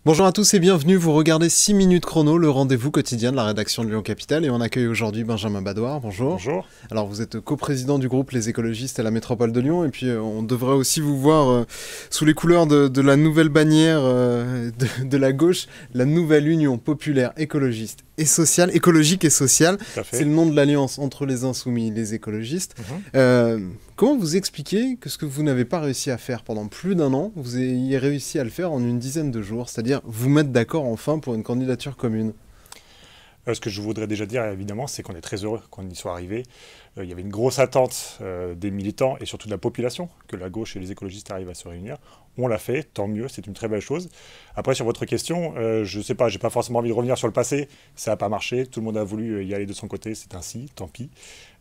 Bonjour à tous et bienvenue, vous regardez 6 minutes chrono, le rendez-vous quotidien de la rédaction de Lyon Capital et on accueille aujourd'hui Benjamin Badoir, bonjour. Bonjour. Alors vous êtes coprésident du groupe Les Écologistes à la métropole de Lyon et puis on devrait aussi vous voir sous les couleurs de la nouvelle bannière de la gauche, la nouvelle union populaire écologiste et sociale, écologique et sociale. Tout à fait. C'est le nom de l'alliance entre les insoumis et les écologistes. Comment vous expliquez que ce que vous n'avez pas réussi à faire pendant plus d'un an, vous ayez réussi à le faire en une dizaine de jours, c'est-à-dire vous mettre d'accord enfin pour une candidature commune? Ce que je voudrais déjà dire, évidemment, c'est qu'on est très heureux qu'on y soit arrivé. Il y avait une grosse attente des militants et surtout de la population que la gauche et les écologistes arrivent à se réunir. On l'a fait, tant mieux, c'est une très belle chose. Après, sur votre question, je ne sais pas, j'ai pas forcément envie de revenir sur le passé. Ça n'a pas marché, tout le monde a voulu y aller de son côté, c'est ainsi, tant pis.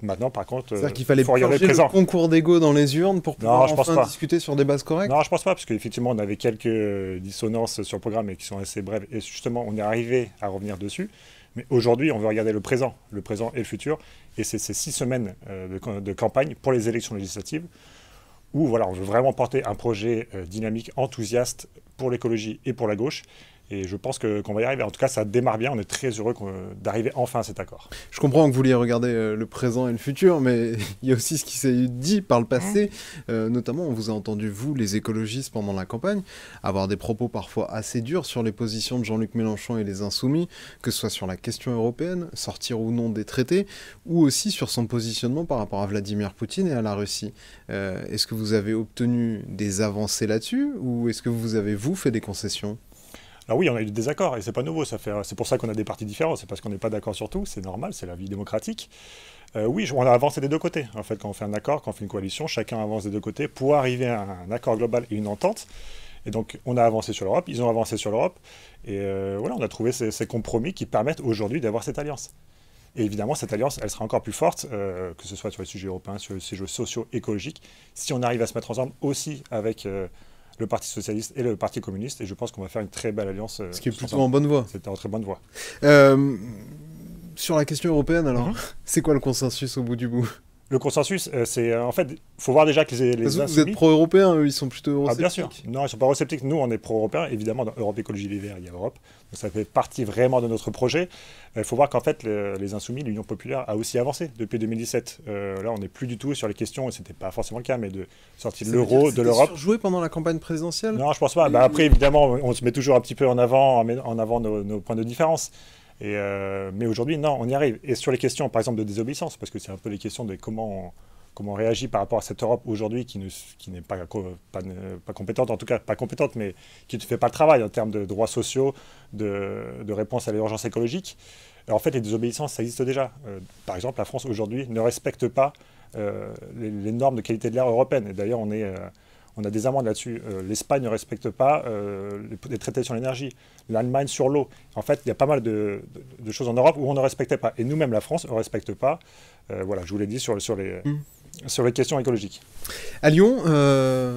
Maintenant, par contre, c'est-à-dire qu'il fallait faut regarder purger le présent. le concours d'ego dans les urnes pour pouvoir je pense enfin pas. discuter sur des bases correctes? Non, je pense pas, parce qu'effectivement, on avait quelques dissonances sur le programme et qui sont assez brèves. Et justement, on est arrivé à revenir dessus. Mais aujourd'hui, on veut regarder le présent et le futur. Et c'est ces 6 semaines de campagne pour les élections législatives où voilà, on veut vraiment porter un projet dynamique, enthousiaste pour l'écologie et pour la gauche. Et je pense qu'on va y arriver. En tout cas, ça démarre bien. On est très heureux d'arriver enfin à cet accord. Je comprends que vous vouliez regarder le présent et le futur, mais il y a aussi ce qui s'est dit par le passé. Notamment, on vous a entendu, vous, les écologistes, pendant la campagne, avoir des propos parfois assez durs sur les positions de Jean-Luc Mélenchon et les Insoumis, que ce soit sur la question européenne, sortir ou non des traités, ou aussi sur son positionnement par rapport à Vladimir Poutine et à la Russie. Est-ce que vous avez obtenu des avancées là-dessus, ou est-ce que vous avez, vous, fait des concessions ? Alors oui, on a eu des désaccords et c'est pas nouveau. C'est pour ça qu'on a des partis différents. C'est parce qu'on n'est pas d'accord sur tout. C'est normal, c'est la vie démocratique. Oui, on a avancé des deux côtés. En fait, quand on fait un accord, quand on fait une coalition, chacun avance des deux côtés pour arriver à un accord global et une entente. Et donc, on a avancé sur l'Europe, ils ont avancé sur l'Europe. Et voilà, on a trouvé ces compromis qui permettent aujourd'hui d'avoir cette alliance. Et évidemment, cette alliance, elle sera encore plus forte, que ce soit sur les sujets européens, sur les sujets socio-écologiques, si on arrive à se mettre ensemble aussi avec le Parti socialiste et le Parti communiste. Et je pense qu'on va faire une très belle alliance. Ce qui est plutôt en bonne voie. C'est en très bonne voie. Sur la question européenne, alors, c'est quoi le consensus au bout du bout? Le consensus, c'est en fait, il faut voir déjà que les Vous êtes pro-européens, eux, ils sont plutôt eurosceptiques. Bien sûr. Non, ils ne sont pas eurosceptiques. Nous, on est pro-européens. Évidemment, dans Europe Écologie Les Verts, il y a Europe. Donc ça fait partie vraiment de notre projet. Il faut voir qu'en fait, les Insoumis, l'Union populaire, a aussi avancé depuis 2017. Là, on n'est plus du tout sur les questions, et ce n'était pas forcément le cas, mais de sortie de l'euro, de l'Europe. Surjoué pendant la campagne présidentielle? Non, je pense pas. Après, évidemment, on se met toujours un petit peu en avant nos points de différence. Mais aujourd'hui, non, on y arrive. Et sur les questions, par exemple, de désobéissance, parce que c'est un peu les questions de comment on réagit par rapport à cette Europe aujourd'hui qui n'est pas compétente, en tout cas pas compétente, mais qui ne fait pas le travail en termes de droits sociaux, de réponse à l'urgence écologique. Alors, en fait, les désobéissances, ça existe déjà. Par exemple, la France aujourd'hui ne respecte pas les normes de qualité de l'air européennes. Et d'ailleurs, on a des amendes là-dessus. L'Espagne ne respecte pas les traités sur l'énergie. L'Allemagne sur l'eau. En fait, il y a pas mal de choses en Europe où on ne respectait pas. Et nous-mêmes, la France, on ne respecte pas. Voilà, je vous l'ai dit sur les questions écologiques. À Lyon,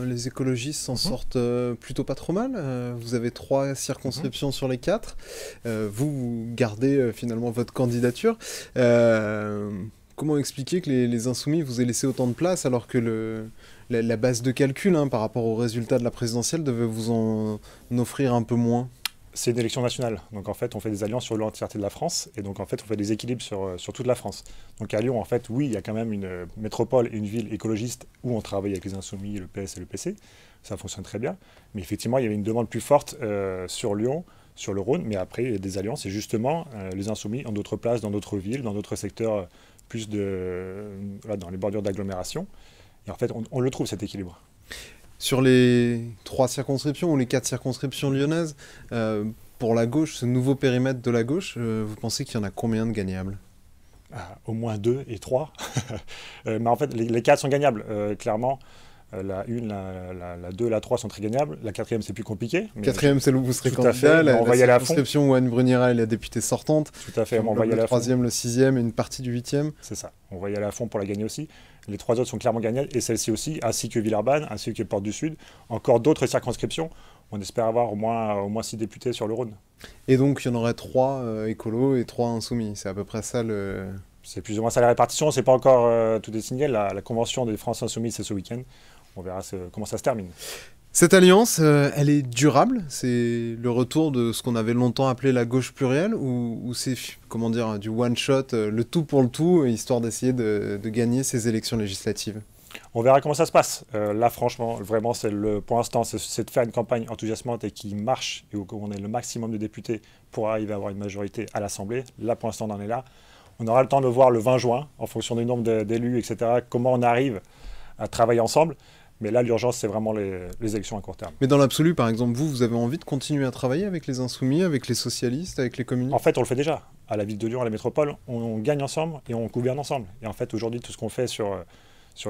les écologistes s'en sortent plutôt pas trop mal. Vous avez 3 circonscriptions sur les 4. Vous gardez finalement votre candidature. Comment expliquer que les Insoumis vous aient laissé autant de place alors que la base de calcul par rapport aux résultats de la présidentielle devait vous en offrir un peu moins? C'est une élection nationale. Donc en fait, on fait des alliances sur l'entièreté de la France. Et donc en fait, on fait des équilibres sur toute la France. Donc à Lyon, en fait, oui, il y a quand même une métropole et une ville écologiste où on travaille avec les Insoumis, le PS et le PC. Ça fonctionne très bien. Mais effectivement, il y avait une demande plus forte sur Lyon, sur le Rhône. Mais après, il y a des alliances. Et justement, les Insoumis ont d'autres places dans d'autres villes, dans d'autres secteurs, plus dans les bordures d'agglomération. Et en fait, on le trouve, cet équilibre. Sur les 3 circonscriptions ou les 4 circonscriptions lyonnaises, pour la gauche, ce nouveau périmètre de la gauche, vous pensez qu'il y en a combien de gagnables? Au moins 2 et 3. Mais en fait, les 4 sont gagnables, clairement. La 1, la 2, la 3 sont très gagnables. La 4e, c'est plus compliqué. La 4e, c'est là où vous serez candidat. La circonscription où Anne Bruniera est la députée sortante. Tout à fait, on va y aller à fond. Le 3e, le 6e et une partie du 8e. C'est ça, on va y aller à fond pour la gagner aussi. Les 3 autres sont clairement gagnables, et celle-ci aussi, ainsi que Villeurbanne, ainsi que Porte du Sud. Encore d'autres circonscriptions. On espère avoir au moins 6 députés sur le Rhône. Et donc, il y en aurait 3 écolos et 3 insoumis. C'est à peu près ça le... C'est plus ou moins ça la répartition. C'est pas encore tout est signé. La convention des France Insoumises, c'est ce week-end. On verra comment ça se termine. Cette alliance, elle est durable? C'est le retour de ce qu'on avait longtemps appelé la gauche plurielle ou c'est, comment dire, du one-shot, le tout pour le tout, histoire d'essayer de gagner ces élections législatives? On verra comment ça se passe. Là, franchement, vraiment, pour l'instant, c'est de faire une campagne enthousiasmante et qui marche, et où on ait le maximum de députés pour arriver à avoir une majorité à l'Assemblée. Là, pour l'instant, on en est là. On aura le temps de voir le 20 juin, en fonction du nombre d'élus, etc., comment on arrive à travailler ensemble. Mais là, l'urgence, c'est vraiment les élections à court terme. Mais dans l'absolu, par exemple, vous avez envie de continuer à travailler avec les Insoumis, avec les socialistes, avec les communistes? En fait, on le fait déjà. À la ville de Lyon, à la métropole, on gagne ensemble et on gouverne ensemble. Et en fait, aujourd'hui, tout ce qu'on fait sur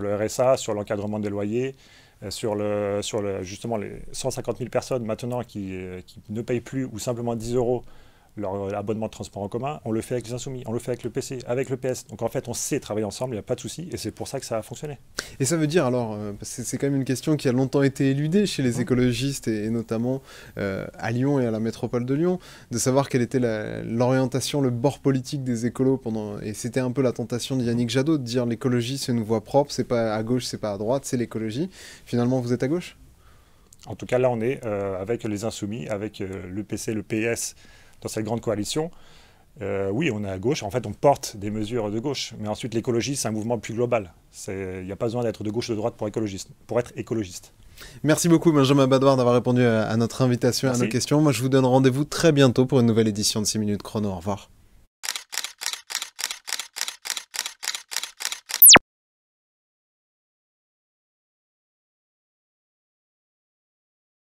le RSA, sur l'encadrement des loyers, justement les 150 000 personnes maintenant qui ne payent plus ou simplement 10 euros leur abonnement de transport en commun, on le fait avec les Insoumis, on le fait avec le PC, avec le PS. Donc en fait, on sait travailler ensemble, il n'y a pas de souci, et c'est pour ça que ça a fonctionné. Et ça veut dire alors, c'est quand même une question qui a longtemps été éludée chez les écologistes, et notamment à Lyon et à la métropole de Lyon, de savoir quelle était l'orientation, le bord politique des écolos et c'était un peu la tentation de Yannick Jadot de dire l'écologie c'est une voie propre, c'est pas à gauche, c'est pas à droite, c'est l'écologie. Finalement, vous êtes à gauche? En tout cas, là, on est avec les Insoumis, avec le PC, le PS, dans cette grande coalition. Oui, on est à gauche. En fait, on porte des mesures de gauche. Mais ensuite, l'écologie, c'est un mouvement plus global. Il n'y a pas besoin d'être de gauche ou de droite pour être écologiste. Merci beaucoup, Benjamin Badouard, d'avoir répondu à notre invitation, à nos questions. Moi, je vous donne rendez-vous très bientôt pour une nouvelle édition de 6 minutes chrono. Au revoir.